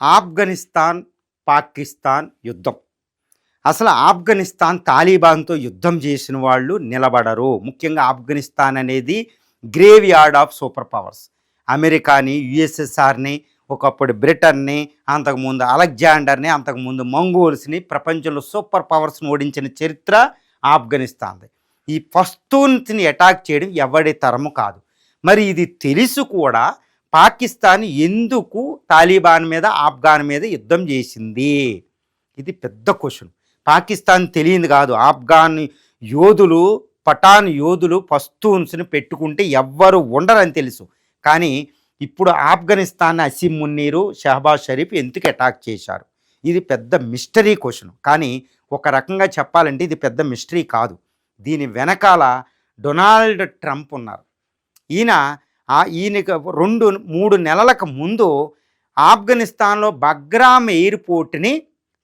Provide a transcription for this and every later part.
ఆఫ్ఘనిస్తాన్, పాకిస్తాన్ యుద్ధం. అసలు ఆఫ్ఘనిస్తాన్ తాలిబాన్‌తో యుద్ధం చేసిన వాళ్ళు నిలబడరు. ముఖ్యంగా ఆఫ్ఘనిస్తాన్ అనేది graveyard of superpowers. అమెరికాని, యుఎస్ఎస్ఆర్‌ని, ఒకప్పుడు బ్రిటన్‌ని, అంతకుముందు అలెగ్జాండర్‌ని, అంతకుముందు మంగోల్స్‌ని ప్రపంచంలో సూపర్ పవర్స్‌ని ఓడించిన చరిత్ర ఆఫ్ఘనిస్తాన్‌ది. ఈ పష్తూన్స్‌ని అటాక్ చేయడం ఎవడి తరము కాదు. మరి ఇది తెలుసు కూడా పాకిస్తాన్ ఎందుకు తాలిబాన్ మీద, ఆఫ్ఘాన్ మీద యుద్ధం చేసింది? ఇది పెద్ద క్వశ్చన్. పాకిస్తాన్ తెలియదు కాదు. ఆఫ్ఘాన్ యోధులు, పఠాన్ యోధులు పస్తూన్స్ని పెట్టుకుంటే ఎవ్వరు ఉండరని తెలుసు. కానీ ఇప్పుడు ఆఫ్ఘనిస్తాన్ అసీం మున్నీరు, షహబాజ్ షరీఫ్ ఎందుకు అటాక్ చేశారు? ఇది పెద్ద మిస్టరీ క్వశ్చన్. కానీ ఒక రకంగా చెప్పాలంటే ఇది పెద్ద మిస్టరీ కాదు. దీని వెనకాల డొనాల్డ్ ట్రంప్ ఉన్నారు. ఈయనకి 2-3 నెలలకు ముందు ఆఫ్ఘనిస్తాన్లో బగ్రామ్ ఎయిర్పోర్ట్ని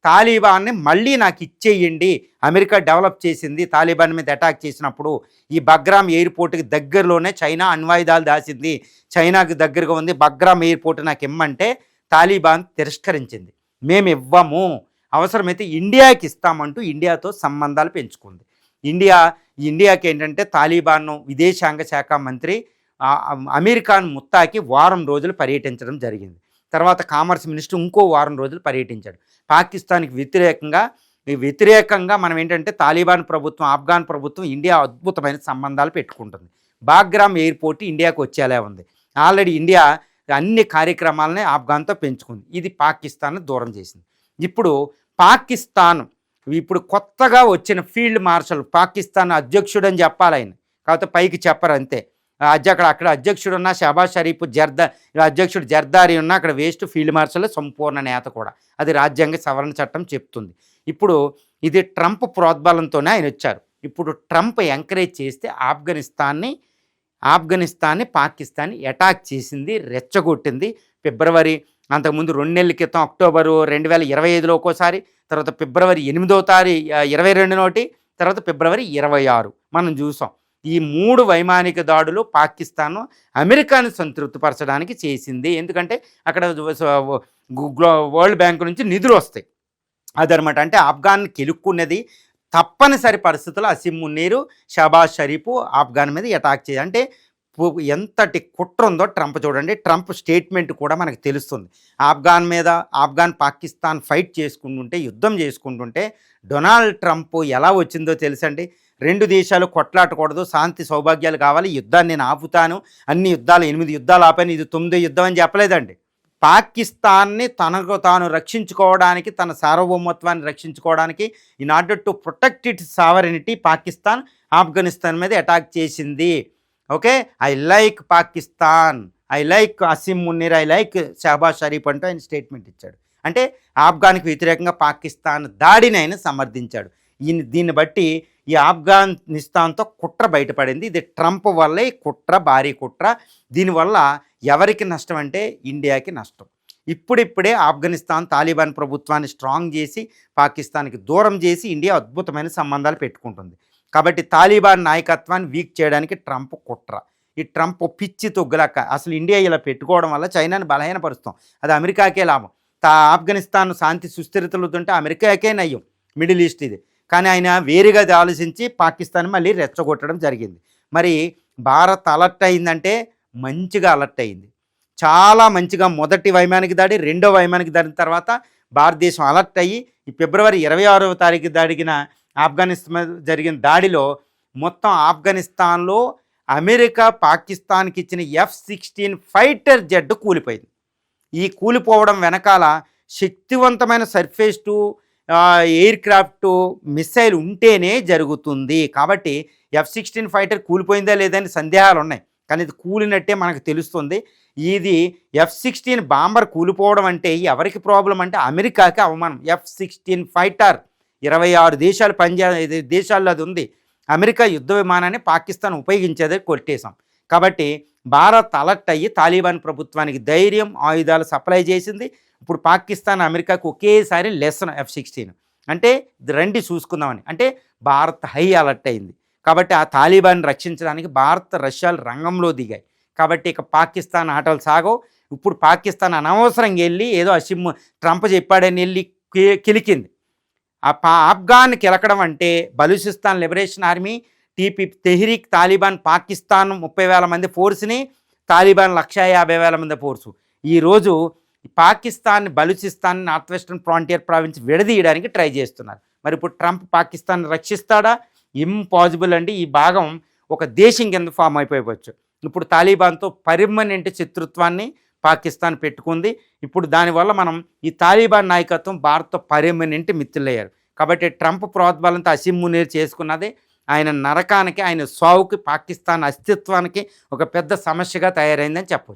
తాలిబాన్ని మళ్ళీ నాకు ఇచ్చేయండి, అమెరికా డెవలప్ చేసింది తాలిబాన్ మీద అటాక్ చేసినప్పుడు. ఈ బగ్రామ్ ఎయిర్పోర్ట్కి దగ్గరలోనే చైనా అణ్వాయుధాలు దాచింది, చైనాకి దగ్గరగా ఉంది, బగ్రామ్ ఎయిర్పోర్ట్ నాకు ఇమ్మంటే తాలిబాన్ తిరస్కరించింది. మేము ఇవ్వము, అవసరమైతే ఇండియాకి ఇస్తామంటూ ఇండియాతో సంబంధాలు పెంచుకుంది. ఇండియాకి ఏంటంటే తాలిబాన్ విదేశాంగ శాఖ మంత్రి అమీర్ ఖాన్ ముత్తాకి వారం రోజులు పర్యటించడం జరిగింది. తర్వాత కామర్స్ మినిస్టర్ ఇంకో వారం రోజులు పర్యటించాడు. పాకిస్తాన్కి వ్యతిరేకంగా మనం ఏంటంటే తాలిబాన్ ప్రభుత్వం, ఆఫ్ఘాన్ ప్రభుత్వం ఇండియా అద్భుతమైన సంబంధాలు పెట్టుకుంటుంది. బాగ్రామ్ ఎయిర్పోర్ట్ ఇండియాకు వచ్చేలా ఉంది. ఆల్రెడీ ఇండియా అన్ని కార్యక్రమాలని ఆఫ్ఘాన్తో పెంచుకుంది. ఇది పాకిస్తాన్ దూరం చేసింది. ఇప్పుడు కొత్తగా వచ్చిన ఫీల్డ్ మార్షల్, పాకిస్తాన్ అధ్యక్షుడు అని చెప్పాలి ఆయన, కాకపోతే పైకి చెప్పరు అంతే. అక్కడ అధ్యక్షుడు ఉన్న షహబాజ్ షరీఫ్, అధ్యక్షుడు జర్దారీ ఉన్న అక్కడ వేస్ట్, ఫీల్డ్ మార్షల్ సంపూర్ణ నేత కూడా. అది రాజ్యాంగ సవరణ చట్టం చెప్తుంది. ఇప్పుడు ఇది ట్రంప్ ప్రోద్బలంతోనే ఆయన వచ్చారు. ఇప్పుడు ట్రంప్ ఎంకరేజ్ చేస్తే ఆఫ్ఘనిస్తాన్ని పాకిస్తాన్ అటాక్ చేసింది, రెచ్చగొట్టింది. ఫిబ్రవరి, అంతకుముందు 2 నెలల క్రితం అక్టోబరు 2025లో ఒక్కోసారి, తర్వాత ఫిబ్రవరి 8వ తారీఖు 22 తర్వాత ఫిబ్రవరి 26 మనం చూసాం. ఈ 3 వైమానిక దాడులు పాకిస్తాన్ అమెరికాను సంతృప్తిపరచడానికి చేసింది. ఎందుకంటే అక్కడ వరల్డ్ బ్యాంకు నుంచి నిధులు వస్తాయి అదనమాట. అంటే ఆఫ్ఘాన్ కెలుక్కున్నది తప్పనిసరి పరిస్థితుల్లో అసీం మున్నీరు, షహబాజ్ షరీఫ్ ఆఫ్ఘాన్ మీద అటాక్ చేయాలి. అంటే ఎంతటి కుట్ర ఉందో ట్రంప్ చూడండి. ట్రంప్ స్టేట్మెంట్ కూడా మనకు తెలుస్తుంది. ఆఫ్ఘాన్ పాకిస్తాన్ ఫైట్ చేసుకుంటుంటే, యుద్ధం చేసుకుంటుంటే డొనాల్డ్ ట్రంప్ ఎలా వచ్చిందో తెలుసండి. 2 దేశాలు కొట్లాడకూడదు, శాంతి సౌభాగ్యాలు కావాలి, యుద్ధాన్ని నేను ఆపుతాను, అన్ని యుద్ధాలు 8 యుద్ధాలు ఆపాను, ఇది 9వ యుద్ధం అని చెప్పలేదండి. పాకిస్తాన్ని తనకు తాను రక్షించుకోవడానికి, తన సార్వభౌమత్వాన్ని రక్షించుకోవడానికి, in order to protect it sovereignty, Pakistan Afghanistan మీద అటాక్ చేసింది. Okay, I like Pakistan, I like Asim Munir, I like Shehbaz Sharif అంటూ ఆయన స్టేట్మెంట్ ఇచ్చాడు. అంటే ఆఫ్ఘాన్కి వ్యతిరేకంగా పాకిస్తాన్ దాడిని ఆయన సమర్థించాడు. దీన్ని బట్టి ఈ ఆఫ్ఘనిస్తాన్తో కుట్ర బయటపడింది. ఇది ట్రంప్ వల్లే కుట్ర, భారీ కుట్ర. దీనివల్ల ఎవరికి నష్టం అంటే ఇండియాకి నష్టం. ఇప్పుడిప్పుడే ఆఫ్ఘనిస్తాన్ తాలిబాన్ ప్రభుత్వాన్ని స్ట్రాంగ్ చేసి పాకిస్తాన్కి దూరం చేసి ఇండియా అద్భుతమైన సంబంధాలు పెట్టుకుంటుంది. కాబట్టి తాలిబాన్ నాయకత్వాన్ని వీక్ చేయడానికి ట్రంప్ కుట్ర. ఈ ట్రంప్ పిచ్చి తొగ్గులక్క. అసలు ఇండియా ఇలా పెట్టుకోవడం వల్ల చైనాని బలహీనపరుస్తాం, అది అమెరికాకే లాభం. ఆఫ్ఘనిస్తాన్ శాంతి సుస్థిరతలుతుంటే అమెరికాకే నయ్యం, మిడిల్ ఈస్ట్ ఇది. కానీ ఆయన వేరుగా ఆలోచించి పాకిస్తాన్ మళ్ళీ రెచ్చగొట్టడం జరిగింది. మరి భారత్ అలర్ట్ అయిందంటే మంచిగా అలర్ట్ అయింది, చాలా మంచిగా. మొదటి వైమానిక దాడి, 2వ వైమానిక దాడి తర్వాత భారతదేశం అలర్ట్ అయ్యి ఈ ఫిబ్రవరి 26వ తారీఖు జరిగిన ఆఫ్ఘనిస్తాన్ జరిగిన దాడిలో మొత్తం ఆఫ్ఘనిస్తాన్లో అమెరికా పాకిస్తాన్కి ఇచ్చిన F-16 ఫైటర్ జెట్ కూలిపోయింది. ఈ కూలిపోవడం వెనకాల శక్తివంతమైన surface to air craft missile ఉంటేనే జరుగుతుంది. కాబట్టి F-16 ఫైటర్ కూలిపోయిందా లేదని సందేహాలు ఉన్నాయి, కానీ ఇది కూలినట్టే మనకు తెలుస్తుంది. ఇది F-16 బాంబర్ కూలిపోవడం అంటే ఎవరికి ప్రాబ్లం అంటే అమెరికాకి అవమానం. F-16 ఫైటర్ 26 దేశాలు దేశాల్లో అది ఉంది. అమెరికా యుద్ధ విమానాన్ని పాకిస్తాన్ ఉపయోగించేదే కొట్టేశాం. కాబట్టి భారత్ అలర్ట్ అయ్యి తాలిబాన్ ప్రభుత్వానికి ధైర్యం, ఆయుధాలు సప్లై చేసింది. ఇప్పుడు పాకిస్తాన్, అమెరికాకు ఒకేసారి లెసన్ F-16 అంటే రండి చూసుకుందామని. అంటే భారత్ హై అలర్ట్ అయింది. కాబట్టి ఆ తాలిబాన్ రక్షించడానికి భారత్, రష్యాలు రంగంలో దిగాయి. కాబట్టి ఇక పాకిస్తాన్ ఆటలు సాగవు. ఇప్పుడు పాకిస్తాన్ అనవసరంగా వెళ్ళి ఏదో ట్రంప్ చెప్పాడని వెళ్ళి కిలికింది. ఆఫ్ఘాన్ కిలకడం అంటే బలూచిస్తాన్ లిబరేషన్ ఆర్మీ, తెహ్రీక్ తాలిబాన్ పాకిస్తాన్ 30,000 మంది ఫోర్స్ని, తాలిబాన్ 150,000 మంది ఫోర్సు ఈరోజు Pakistan, Balochistan, north western frontier province విడదీయడానికి ట్రై చేస్తున్నారు. మరి ఇప్పుడు ట్రంప్ పాకిస్తాన్ రక్షిస్తాడా? ఇంపాసిబుల్ అండి. ఈ భాగం ఒక దేశం కింద ఫామ్ అయిపోవచ్చు. ఇప్పుడు తాలిబాన్తో పర్మనెంట్ శత్రుత్వాన్ని పాకిస్తాన్ పెట్టుకుంది. ఇప్పుడు దానివల్ల మనం ఈ తాలిబాన్ నాయకత్వం భారత్తో పర్మనెంట్ మిత్రులయ్యారు. కాబట్టి ట్రంప్ ప్రోద్బలంతో అసీం మునీర్ చేసుకున్నది ఆయన నరకానికి, ఆయన సావుకి, పాకిస్తాన్ అస్తిత్వానికి ఒక పెద్ద సమస్యగా తయారైందని చెప్పవచ్చు.